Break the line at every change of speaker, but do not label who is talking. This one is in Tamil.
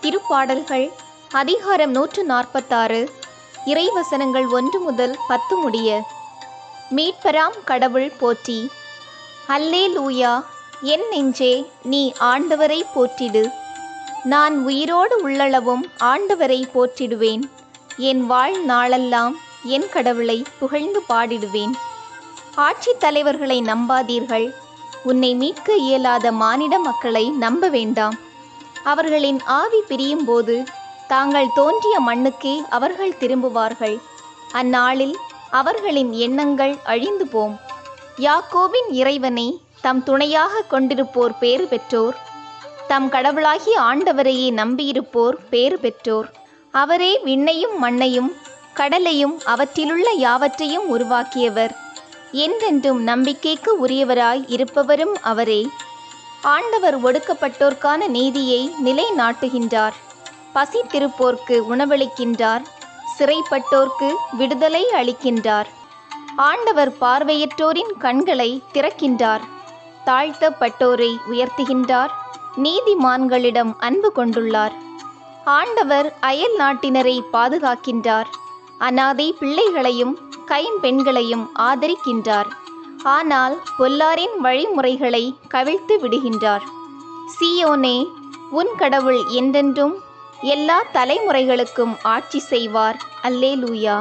திருப்பாடல்கள் அதிகாரம் 146 இறைவசனங்கள் 1 முதல் 10 முடிய. மீட்பராம் கடவுள் போற்றி. அல்லேலூயா. என் நெஞ்சே, நீ ஆண்டவரை போற்றிடு. நான் உயிரோடு உள்ளளவும் ஆண்டவரை போற்றிடுவேன். என் வாழ்நாளெல்லாம் என் கடவுளை புகழ்ந்து பாடிடுவேன். ஆட்சித் தலைவர்களை நம்பாதீர்கள். உன்னை மீட்க இயலாத மானிட மக்களை நம்ப வேண்டாம். அவர்களின் ஆவி பிரியும் போது தாங்கள் தோன்றிய மண்ணுக்கே அவர்கள் திரும்புவார்கள். அந்நாளில் அவர்களின் எண்ணங்கள் அழிந்து போம். யாக்கோபின் இறைவனை தம் துணையாக கொண்டிருப்போர் பேறு பெற்றோர். தம் கடவுளாகிய ஆண்டவரையே நம்பியிருப்போர் பேறு பெற்றோர். அவரே விண்ணையும் மண்ணையும் கடலையும் அவற்றிலுள்ள யாவற்றையும் உருவாக்கியவர். என்றென்றும் நம்பிக்கைக்கு உரியவராய் இருப்பவரும் அவரே. ஆண்டவர் ஒடுக்கப்பட்டோர்க்கான நீதியை நிலைநாட்டுகின்றார். பசித்திருப்போர்க்கு உணவளிக்கின்றார். சிறைப்பட்டோர்க்கு விடுதலை அளிக்கின்றார். ஆண்டவர் பார்வையற்றோரின் கண்களை திறக்கின்றார். தாழ்த்தப்பட்டோரை உயர்த்துகின்றார். நீதிமான்களிடம் அன்பு கொண்டுள்ளார். ஆண்டவர் அயல் நாட்டினரை பாதுகாக்கின்றார். அனாதை பிள்ளைகளையும் கைம்பெண்களையும் ஆதரிக்கின்றார். ஆனால் பொல்லாரின் வழிமுறைகளை கவிழ்த்து விடுகின்றார். சீயோனே, உன் கடவுள் என்றென்றும் எல்லா தலைமுறைகளுக்கும் ஆட்சி செய்வார். அல்லேலூயா.